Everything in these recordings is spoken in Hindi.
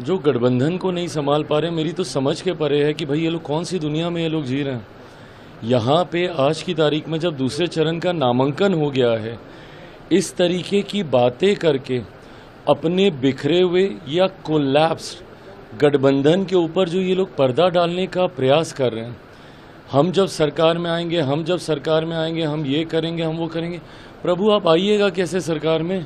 जो गठबंधन को नहीं संभाल पा रहे, मेरी तो समझ के परे है कि भाई ये लोग कौन सी दुनिया में ये लोग जी रहे हैं। यहाँ पे आज की तारीख में जब दूसरे चरण का नामांकन हो गया है, इस तरीके की बातें करके अपने बिखरे हुए या कोलैप्स गठबंधन के ऊपर जो ये लोग पर्दा डालने का प्रयास कर रहे हैं, हम जब सरकार में आएंगे, हम जब सरकार में आएंगे, हम ये करेंगे, हम वो करेंगे। प्रभु आप आइएगा कैसे सरकार में?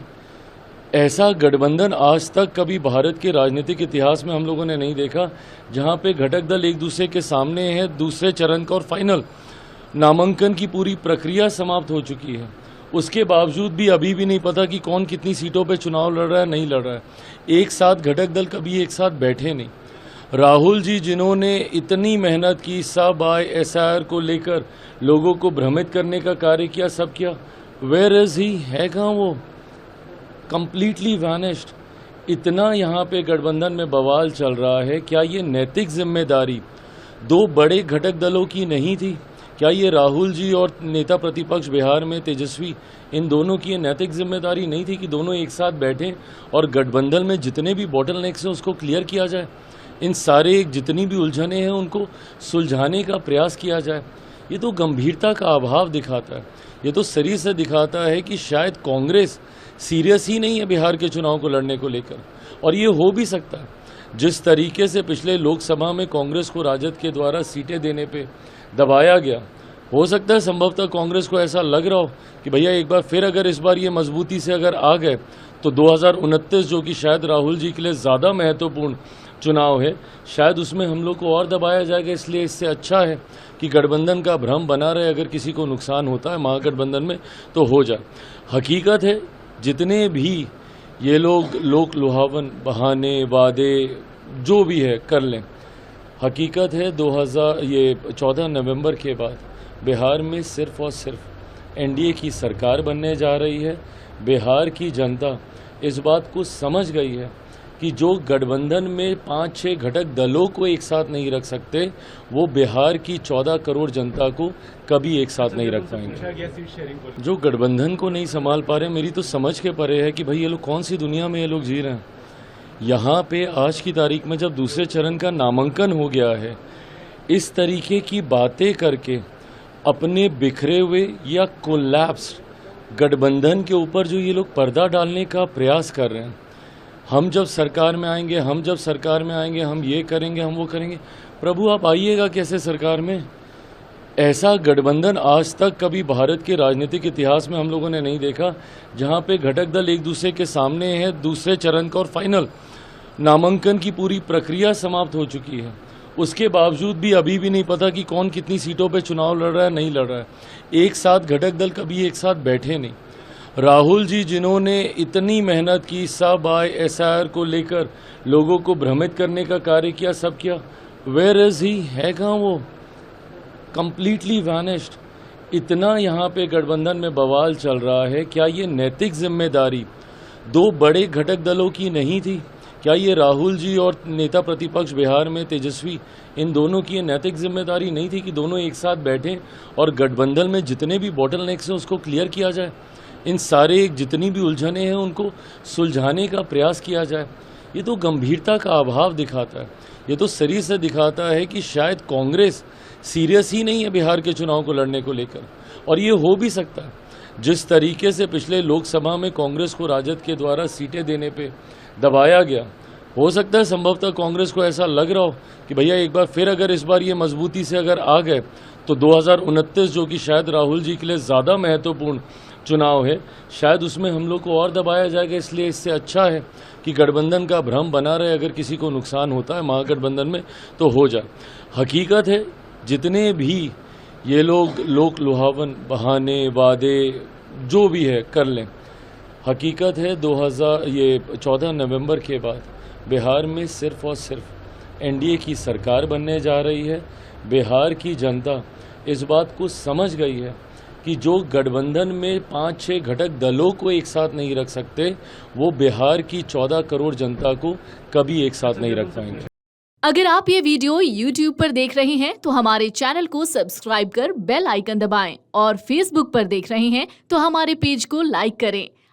ऐसा गठबंधन आज तक कभी भारत के राजनीतिक इतिहास में हम लोगों ने नहीं देखा, जहां पे घटक दल एक दूसरे के सामने है। दूसरे चरण का और फाइनल नामांकन की पूरी प्रक्रिया समाप्त हो चुकी है, उसके बावजूद भी अभी भी नहीं पता कि कौन कितनी सीटों पे चुनाव लड़ रहा है, नहीं लड़ रहा है। एक साथ घटक दल कभी एक साथ बैठे नहीं। राहुल जी जिन्होंने इतनी मेहनत की, सब SIR को लेकर लोगों को भ्रमित करने का कार्य किया, सब किया, वेयर इज ही, है कहाँ वो? Completely vanished. इतना यहाँ पे गठबंधन में बवाल चल रहा है। क्या ये नैतिक जिम्मेदारी दो बड़े घटक दलों की नहीं थी? क्या ये राहुल जी और नेता प्रतिपक्ष बिहार में तेजस्वी, इन दोनों की ये नैतिक जिम्मेदारी नहीं थी कि दोनों एक साथ बैठें और गठबंधन में जितने भी बॉटलनेक्स हैं उसको क्लियर किया जाए, इन सारे जितनी भी उलझने हैं उनको सुलझाने का प्रयास किया जाए? ये तो गंभीरता का अभाव दिखाता है। ये तो शरीर से दिखाता है कि शायद कांग्रेस सीरियस ही नहीं है बिहार के चुनाव को लड़ने को लेकर। और ये हो भी सकता है, जिस तरीके से पिछले लोकसभा में कांग्रेस को राजद के द्वारा सीटें देने पे दबाया गया, हो सकता है संभवतः कांग्रेस को ऐसा लग रहा हो कि भैया एक बार फिर अगर इस बार ये मजबूती से अगर आ गए तो 2029 जो कि शायद राहुल जी के लिए ज़्यादा महत्वपूर्ण चुनाव है, शायद उसमें हम लोग को और दबाया जाएगा। इसलिए इससे अच्छा है कि गठबंधन का भ्रम बना रहे। अगर किसी को नुकसान होता है महागठबंधन में तो हो जाए। हकीकत है जितने भी ये लोग लोक लुभावन बहाने वादे जो भी है कर लें, हकीकत है 14 नवंबर के बाद बिहार में सिर्फ और सिर्फ NDA की सरकार बनने जा रही है। बिहार की जनता इस बात को समझ गई है कि जो गठबंधन में 5-6 घटक दलों को एक साथ नहीं रख सकते, वो बिहार की 14 करोड़ जनता को कभी एक साथ नहीं रख पाएंगे। जो गठबंधन को नहीं संभाल पा रहे, मेरी तो समझ के परे है कि भाई ये लोग कौन सी दुनिया में ये लोग जी रहे हैं। यहाँ पे आज की तारीख में जब दूसरे चरण का नामांकन हो गया है, इस तरीके की बातें करके अपने बिखरे हुए या कोलैप्स गठबंधन के ऊपर जो ये लोग पर्दा डालने का प्रयास कर रहे हैं, हम जब सरकार में आएंगे, हम जब सरकार में आएंगे, हम ये करेंगे, हम वो करेंगे। प्रभु आप आइएगा कैसे सरकार में? ऐसा गठबंधन आज तक कभी भारत के राजनीतिक इतिहास में हम लोगों ने नहीं देखा, जहां पे घटक दल एक दूसरे के सामने है। दूसरे चरण का और फाइनल नामांकन की पूरी प्रक्रिया समाप्त हो चुकी है, उसके बावजूद भी अभी भी नहीं पता कि कौन कितनी सीटों पे चुनाव लड़ रहा है, नहीं लड़ रहा है। एक साथ घटक दल कभी एक साथ बैठे नहीं। राहुल जी जिन्होंने इतनी मेहनत की, सब SIR को लेकर लोगों को भ्रमित करने का कार्य किया, सब किया, वेयर इज ही, है कहाँ वो? Completely vanished. इतना यहाँ पे गठबंधन में बवाल चल रहा है। क्या ये नैतिक जिम्मेदारी दो बड़े घटक दलों की नहीं थी? क्या ये राहुल जी और नेता प्रतिपक्ष बिहार में तेजस्वी, इन दोनों की ये नैतिक जिम्मेदारी नहीं थी कि दोनों एक साथ बैठें और गठबंधन में जितने भी बॉटलनेक्स हैं उसको क्लियर किया जाए, इन सारे जितनी भी उलझने हैं उनको सुलझाने का प्रयास किया जाए? ये तो गंभीरता का अभाव दिखाता है। ये तो शरीर से दिखाता है कि शायद कांग्रेस सीरियस ही नहीं है बिहार के चुनाव को लड़ने को लेकर। और ये हो भी सकता है, जिस तरीके से पिछले लोकसभा में कांग्रेस को राजद के द्वारा सीटें देने पे दबाया गया, हो सकता है संभवतः कांग्रेस को ऐसा लग रहा हो कि भैया एक बार फिर अगर इस बार ये मजबूती से अगर आ गए तो 2029 जो कि शायद राहुल जी के लिए ज़्यादा महत्वपूर्ण चुनाव है, शायद उसमें हम लोग को और दबाया जाएगा। इसलिए इससे अच्छा है कि गठबंधन का भ्रम बना रहे। अगर किसी को नुकसान होता है महागठबंधन में तो हो जाए। हकीकत है जितने भी ये लोग लोक लुभावन बहाने वादे जो भी है कर लें, हकीकत है 14 नवंबर के बाद बिहार में सिर्फ और सिर्फ NDA की सरकार बनने जा रही है। बिहार की जनता इस बात को समझ गई है कि जो गठबंधन में 5-6 घटक दलों को एक साथ नहीं रख सकते, वो बिहार की 14 करोड़ जनता को कभी एक साथ नहीं रख पाएंगे। अगर आप ये वीडियो YouTube पर देख रहे हैं तो हमारे चैनल को सब्सक्राइब कर बेल आइकन दबाएं, और Facebook पर देख रहे हैं तो हमारे पेज को लाइक करें।